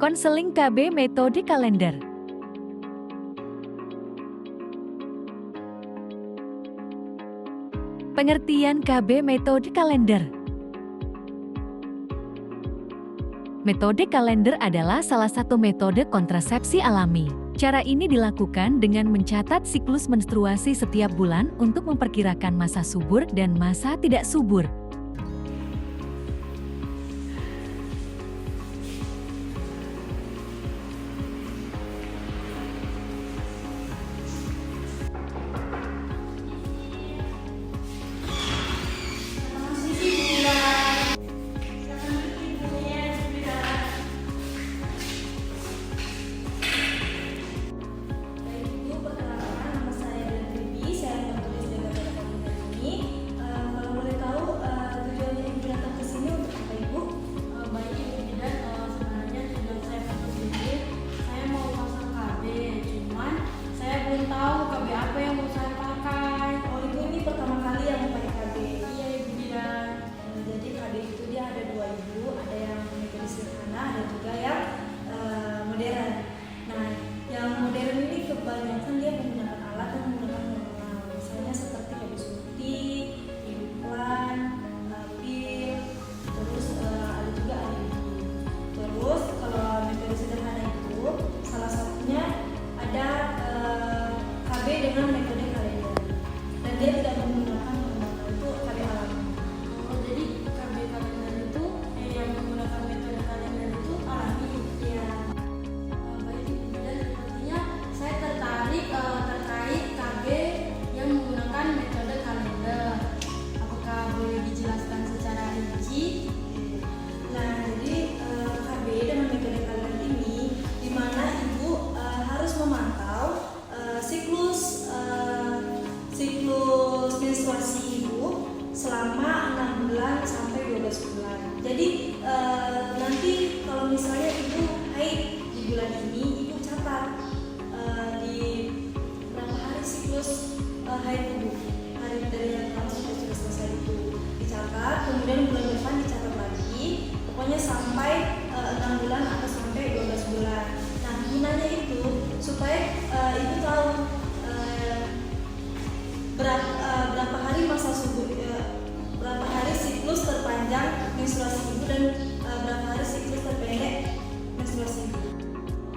Konseling KB metode kalender. Pengertian KB metode kalender. Metode kalender adalah salah satu metode kontrasepsi alami. Cara ini dilakukan dengan mencatat siklus menstruasi setiap bulan untuk memperkirakan masa subur dan masa tidak subur. Dengan metode kalender dan dia tidak menggunakan normal, itu KB alami. Jadi KB kalender itu yang menggunakan metode kalender itu alami ya. Baik Ibu Bidan, sepertinya saya tertarik terkait KB yang menggunakan metode kalender. Apakah boleh dijelaskan secara rinci? Nah, jadi KB dengan metode kalender ini di mana Ibu harus memantau siklus menstruasi Ibu selama 6 bulan sampai 12 bulan. Jadi nanti kalau misalnya Ibu haid di bulan ini, Ibu catat di berapa hari siklus haid Ibu, hari dari yang pertama sampai sudah selesai itu dicatat, kemudian bulan depan dicatat lagi, pokoknya sampai 6 bulan atau sampai 12 bulan. Nah, gunanya itu supaya Ibu tahu berapa hari masa subur, berapa hari siklus terpanjang menstruasi Ibu dan berapa hari siklus terpendek menstruasi Ibu.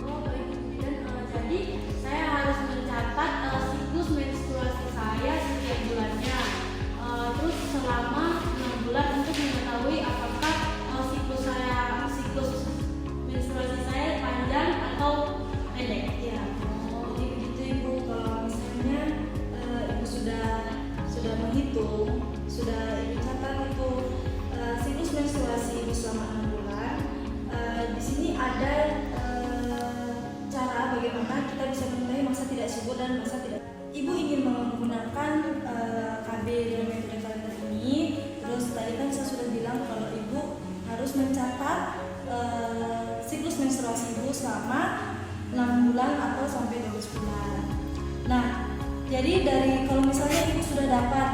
Oh baik Ibu Bidan, jadi saya harus mencatat siklus menstruasi saya setiap bulannya, terus selama 6 bulan untuk mengetahui apakah siklus menstruasi saya panjang atau pendek. Ya, jadi begitu Ibu. Kalau misalnya Ibu sudah menghitung, sudah Ibu catat itu siklus menstruasi Ibu selama 6 bulan. Di sini ada cara bagaimana kita bisa mengetahui masa tidak subur dan masa tidak. Ibu ingin menggunakan KB dengan metode kalender ini, terus tadi kan saya sudah bilang kalau Ibu harus mencatat siklus menstruasi Ibu selama 6 bulan atau sampai 12 bulan. Nah, jadi kalau misalnya Ibu sudah dapat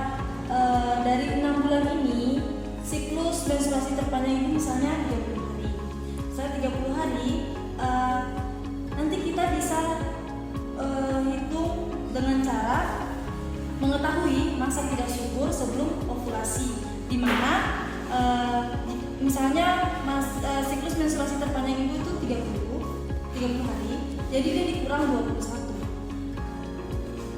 dari 6 bulan ini siklus menstruasi terpanjang Ibu misalnya 30 hari. Misalnya 30 hari, nanti kita bisa hitung dengan cara mengetahui masa tidak subur sebelum ovulasi, di mana misalnya siklus menstruasi terpanjang Ibu itu 30 hari, jadi dia dikurang 21.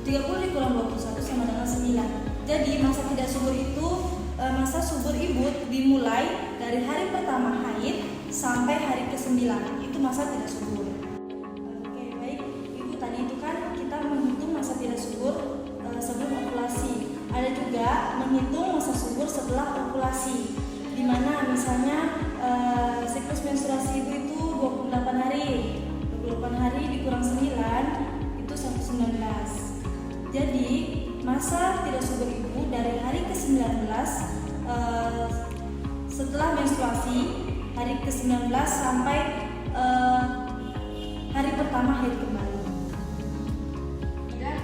30 dikurang 21 sama dengan 9. Jadi masa tidak subur itu, masa subur Ibu dimulai dari hari pertama haid sampai hari ke-9. Itu masa tidak subur. Oke, baik. Ibu, tadi itu kan kita menghitung masa tidak subur sebelum ovulasi. Ada juga menghitung masa subur setelah ovulasi, di mana misalnya siklus menstruasi Ibu itu 28 hari. 28 hari dikurang 9 itu 19. Jadi masa tidak subur Ibu dari hari ke-19 setelah menstruasi, hari ke-19 sampai hari pertama haid kembali. Dan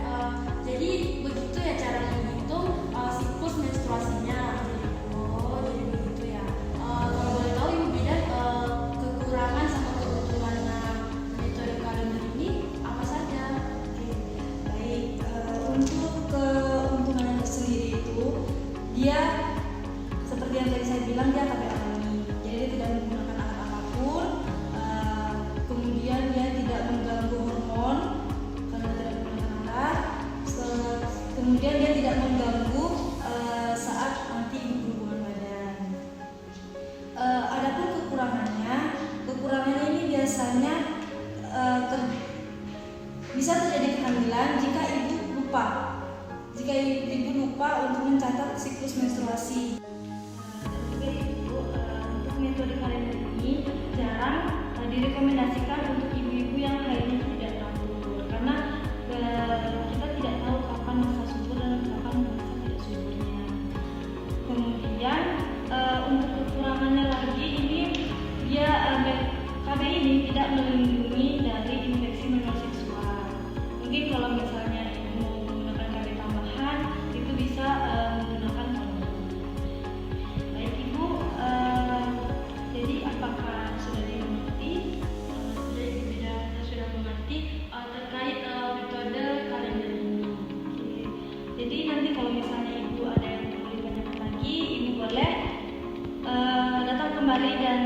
jadi begitu ya cara menghitung siklus menstruasinya. Oh jadi begitu ya. Kalau boleh tahu Ibu Bidan kekurangan sama keuntungan dia seperti yang tadi saya bilang, dia KB alami, jadi dia tidak menggunakan alat apapun. Kemudian dia tidak mengganggu hormon karena tidak menggunakan alat. Kemudian dia tidak mengganggu saat nanti ibu berhubungan badan. Adapun kekurangannya ini biasanya bisa terjadi kehamilan jika ibu lupa. Jika ibu lupa untuk mencatat siklus menstruasi. Dan juga ibu, untuk metode kalender ini jarang direkomendasikan untuk ibu-ibu yang haidnya tidak teratur, karena kita tidak tahu kapan masa subur dan kapan masa tidak suburnya. Kemudian untuk kekurangannya lagi, ini dia KB ini tidak melindungi dari infeksi menular seksual. Mungkin kalau misalnya ibu mau menggunakan KB tambahan, itu bisa menggunakan kondom. Baik ibu, jadi apakah sudah dimengerti? Sudah mengerti terkait metode kalender ini. Jadi nanti kalau misalnya ibu ada yang perlu ditanyakan lagi, ibu boleh datang kembali dan